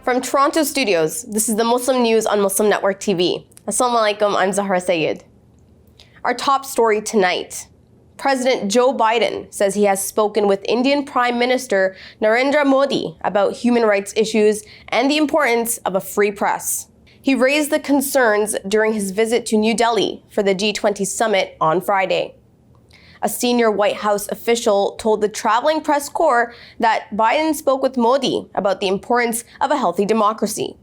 From Toronto studios, this is the Muslim News on Muslim Network TV. Assalamu alaikum, I'm Zahra Syed. Our top story tonight. President Joe Biden says he has spoken with Indian Prime Minister Narendra Modi about human rights issues and the importance of a free press. He raised the concerns during his visit to New Delhi for the G20 summit on Friday. A senior White House official told the traveling press corps that Biden spoke with Modi about the importance of a healthy democracy.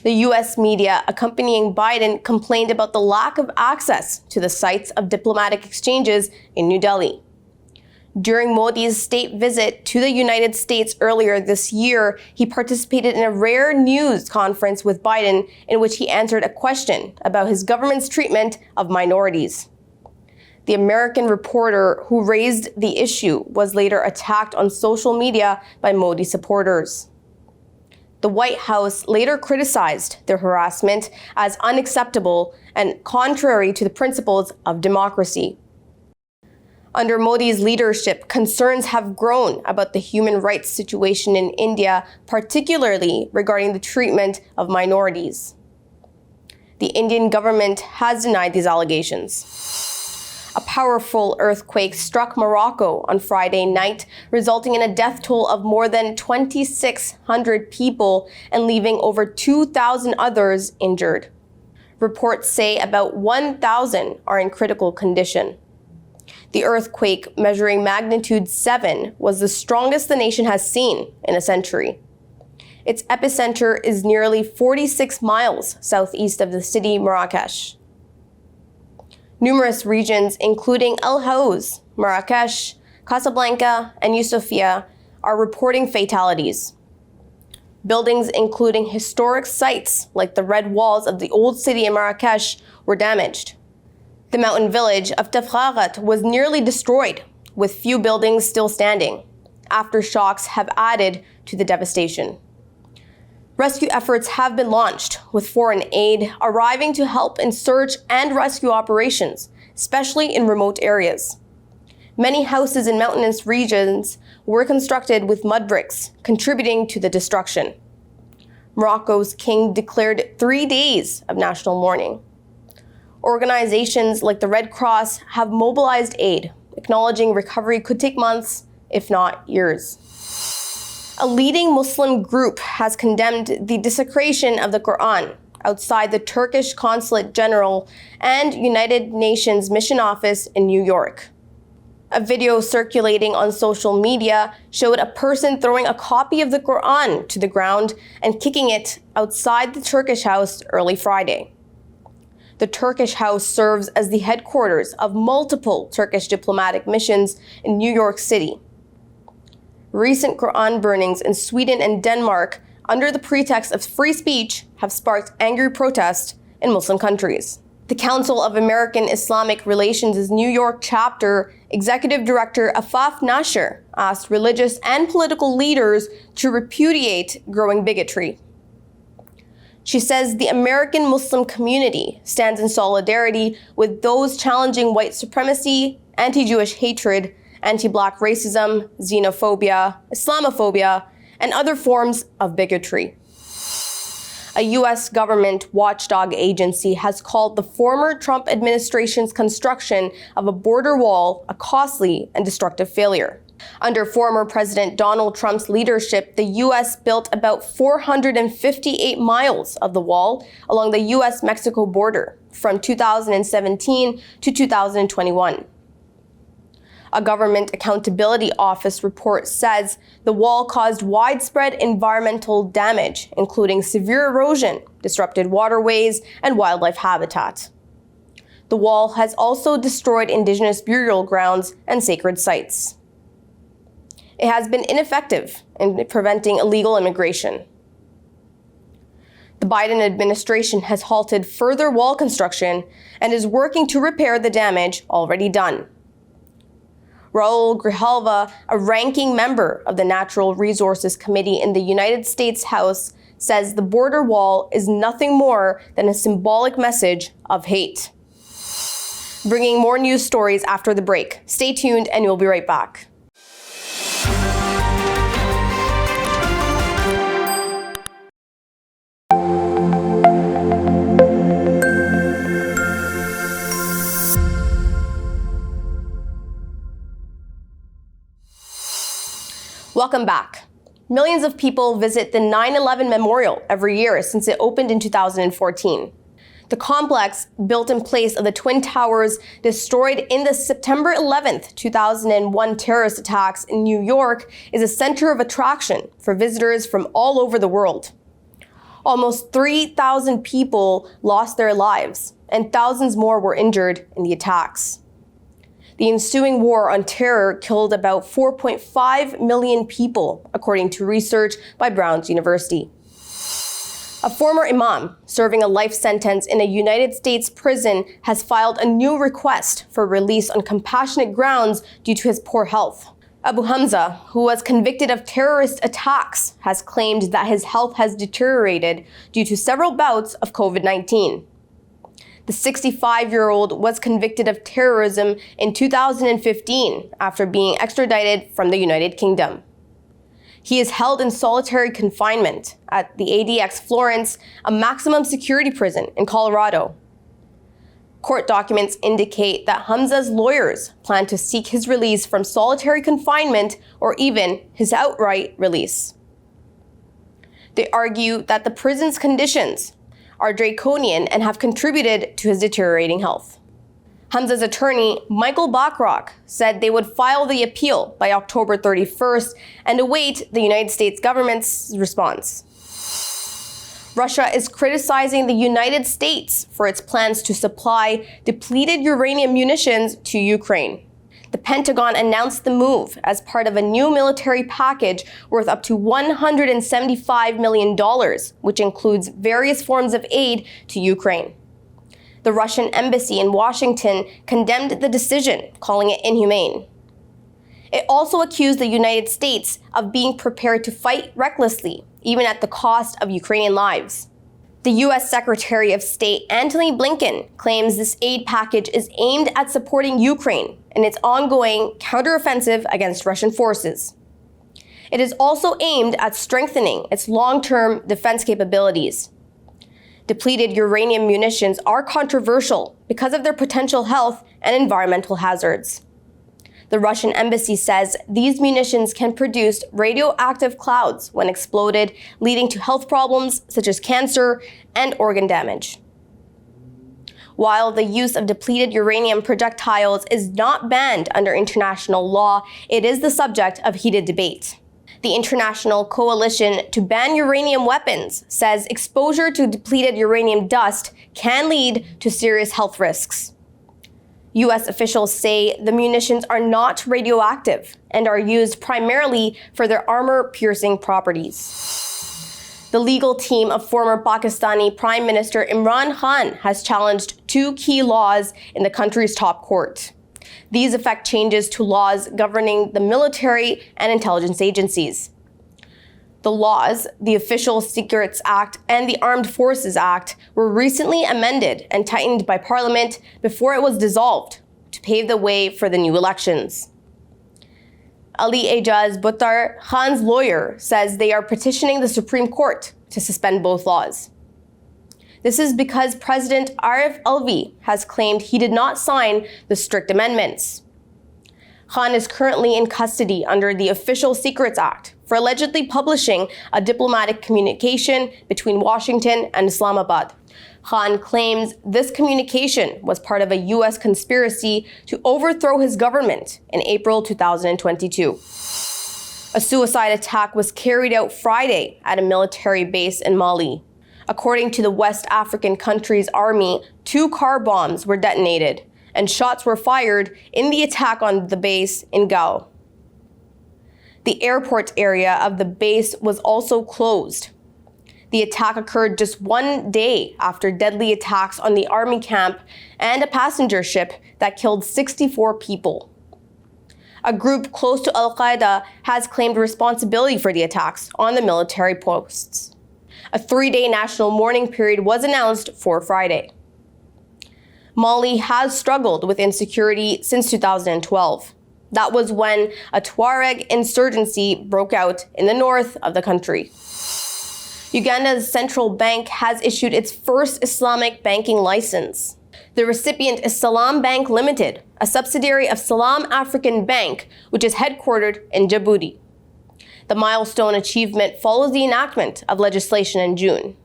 The U.S. media accompanying Biden complained about the lack of access to the sites of diplomatic exchanges in New Delhi. During Modi's state visit to the United States earlier this year, he participated in a rare news conference with Biden in which he answered a question about his government's treatment of minorities. The American reporter who raised the issue was later attacked on social media by Modi supporters. The White House later criticized their harassment as unacceptable and contrary to the principles of democracy. Under Modi's leadership, concerns have grown about the human rights situation in India, particularly regarding the treatment of minorities. The Indian government has denied these allegations. A powerful earthquake struck Morocco on Friday night, resulting in a death toll of more than 2,600 people and leaving over 2,000 others injured. Reports say about 1,000 are in critical condition. The earthquake, measuring magnitude 7, was the strongest the nation has seen in a century. Its epicenter is nearly 46 miles southeast of the city Marrakesh. Numerous regions, including El Haouz, Marrakesh, Casablanca, and Youssoufia, are reporting fatalities. Buildings, including historic sites like the red walls of the old city in Marrakesh, were damaged. The mountain village of Tafragat was nearly destroyed, with few buildings still standing. Aftershocks have added to the devastation. Rescue efforts have been launched, with foreign aid arriving to help in search and rescue operations, especially in remote areas. Many houses in mountainous regions were constructed with mud bricks, contributing to the destruction. Morocco's king declared 3 days of national mourning. Organizations like the Red Cross have mobilized aid, acknowledging recovery could take months, if not years. A leading Muslim group has condemned the desecration of the Quran outside the Turkish Consulate General and United Nations Mission Office in New York. A video circulating on social media showed a person throwing a copy of the Quran to the ground and kicking it outside the Turkish house early Friday. The Turkish house serves as the headquarters of multiple Turkish diplomatic missions in New York City. Recent Quran burnings in Sweden and Denmark, under the pretext of free speech, have sparked angry protest in Muslim countries. The Council of American Islamic Relations' New York chapter executive director Afaf Nasher asked religious and political leaders to repudiate growing bigotry. She says the American Muslim community stands in solidarity with those challenging white supremacy, anti-Jewish hatred, anti-Black racism, xenophobia, Islamophobia, and other forms of bigotry. A U.S. government watchdog agency has called the former Trump administration's construction of a border wall a costly and destructive failure. Under former President Donald Trump's leadership, the U.S. built about 458 miles of the wall along the U.S.-Mexico border from 2017 to 2021. A Government Accountability Office report says the wall caused widespread environmental damage, including severe erosion, disrupted waterways, and wildlife habitat. The wall has also destroyed indigenous burial grounds and sacred sites. It has been ineffective in preventing illegal immigration. The Biden administration has halted further wall construction and is working to repair the damage already done. Raul Grijalva, a ranking member of the Natural Resources Committee in the United States House, says the border wall is nothing more than a symbolic message of hate. Bringing more news stories after the break. Stay tuned and we'll be right back. Welcome back. Millions of people visit the 9/11 Memorial every year since it opened in 2014. The complex, built in place of the Twin Towers destroyed in the September 11th, 2001 terrorist attacks in New York, is a center of attraction for visitors from all over the world. Almost 3,000 people lost their lives, and thousands more were injured in the attacks. The ensuing war on terror killed about 4.5 million people, according to research by Brown University. A former imam serving a life sentence in a United States prison has filed a new request for release on compassionate grounds due to his poor health. Abu Hamza, who was convicted of terrorist attacks, has claimed that his health has deteriorated due to several bouts of COVID-19. The 65-year-old was convicted of terrorism in 2015 after being extradited from the United Kingdom. He is held in solitary confinement at the ADX Florence, a maximum security prison in Colorado. Court documents indicate that Hamza's lawyers plan to seek his release from solitary confinement or even his outright release. They argue that the prison's conditions are draconian and have contributed to his deteriorating health. Hamza's attorney, Michael Bachrock, said they would file the appeal by October 31st and await the United States government's response. Russia is criticizing the United States for its plans to supply depleted uranium munitions to Ukraine. The Pentagon announced the move as part of a new military package worth up to $175 million, which includes various forms of aid to Ukraine. The Russian embassy in Washington condemned the decision, calling it inhumane. It also accused the United States of being prepared to fight recklessly, even at the cost of Ukrainian lives. The U.S. Secretary of State Antony Blinken claims this aid package is aimed at supporting Ukraine in its ongoing counteroffensive against Russian forces. It is also aimed at strengthening its long-term defense capabilities. Depleted uranium munitions are controversial because of their potential health and environmental hazards. The Russian embassy says these munitions can produce radioactive clouds when exploded, leading to health problems such as cancer and organ damage. While the use of depleted uranium projectiles is not banned under international law, it is the subject of heated debate. The International Coalition to Ban Uranium Weapons says exposure to depleted uranium dust can lead to serious health risks. U.S. officials say the munitions are not radioactive and are used primarily for their armor-piercing properties. The legal team of former Pakistani Prime Minister Imran Khan has challenged two key laws in the country's top court. These affect changes to laws governing the military and intelligence agencies. The laws, the Official Secrets Act and the Armed Forces Act, were recently amended and tightened by Parliament before it was dissolved to pave the way for the new elections. Ali Ejaz Buttar, Khan's lawyer, says they are petitioning the Supreme Court to suspend both laws. This is because President Arif Alvi has claimed he did not sign the strict amendments. Khan is currently in custody under the Official Secrets Act for allegedly publishing a diplomatic communication between Washington and Islamabad. Khan claims this communication was part of a U.S. conspiracy to overthrow his government in April 2022. A suicide attack was carried out Friday at a military base in Mali. According to the West African country's army, 2 car bombs were detonated and shots were fired in the attack on the base in Gao. The airport area of the base was also closed. The attack occurred just 1 day after deadly attacks on the army camp and a passenger ship that killed 64 people. A group close to Al-Qaeda has claimed responsibility for the attacks on the military posts. A 3-day national mourning period was announced for Friday. Mali has struggled with insecurity since 2012. That was when a Tuareg insurgency broke out in the north of the country. Uganda's central bank has issued its first Islamic banking license. The recipient is Salam Bank Limited, a subsidiary of Salam African Bank, which is headquartered in Djibouti. The milestone achievement follows the enactment of legislation in June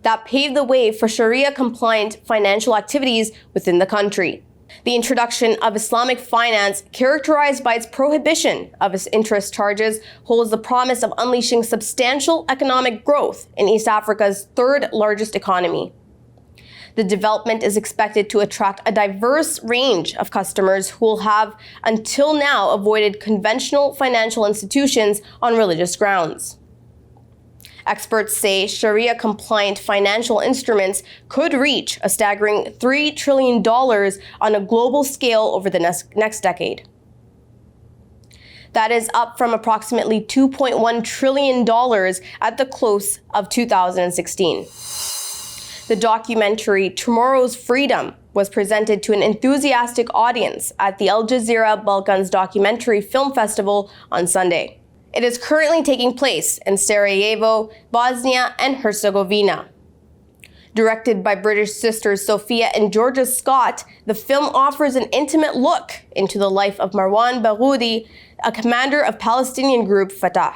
that paved the way for Sharia-compliant financial activities within the country. The introduction of Islamic finance, characterized by its prohibition of its interest charges, holds the promise of unleashing substantial economic growth in East Africa's third largest economy. The development is expected to attract a diverse range of customers who will have, until now, avoided conventional financial institutions on religious grounds. Experts say Sharia-compliant financial instruments could reach a staggering $3 trillion on a global scale over the next decade. That is up from approximately $2.1 trillion at the close of 2016. The documentary Tomorrow's Freedom was presented to an enthusiastic audience at the Al Jazeera Balkans Documentary Film Festival on Sunday. It is currently taking place in Sarajevo, Bosnia and Herzegovina. Directed by British sisters Sophia and Georgia Scott, the film offers an intimate look into the life of Marwan Barghouti, a commander of Palestinian group Fatah.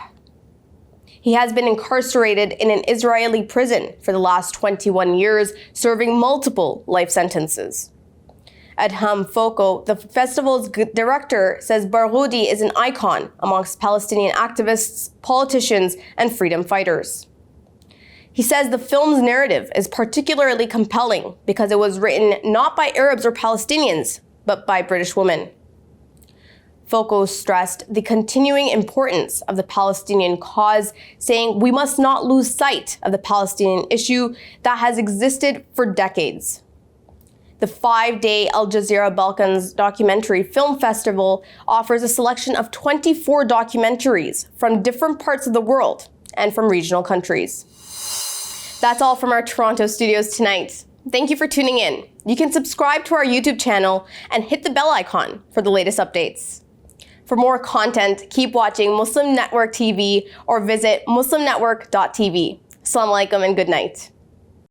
He has been incarcerated in an Israeli prison for the last 21 years, serving multiple life sentences. Adham Foko, the festival's director, says Barghouti is an icon amongst Palestinian activists, politicians, and freedom fighters. He says the film's narrative is particularly compelling because it was written not by Arabs or Palestinians, but by British women. Foko stressed the continuing importance of the Palestinian cause, saying we must not lose sight of the Palestinian issue that has existed for decades. The 5-day Al Jazeera Balkans Documentary Film Festival offers a selection of 24 documentaries from different parts of the world and from regional countries. That's all from our Toronto studios tonight. Thank you for tuning in. You can subscribe to our YouTube channel and hit the bell icon for the latest updates. For more content, keep watching Muslim Network TV or visit muslimnetwork.tv. Assalamu alaikum and good night.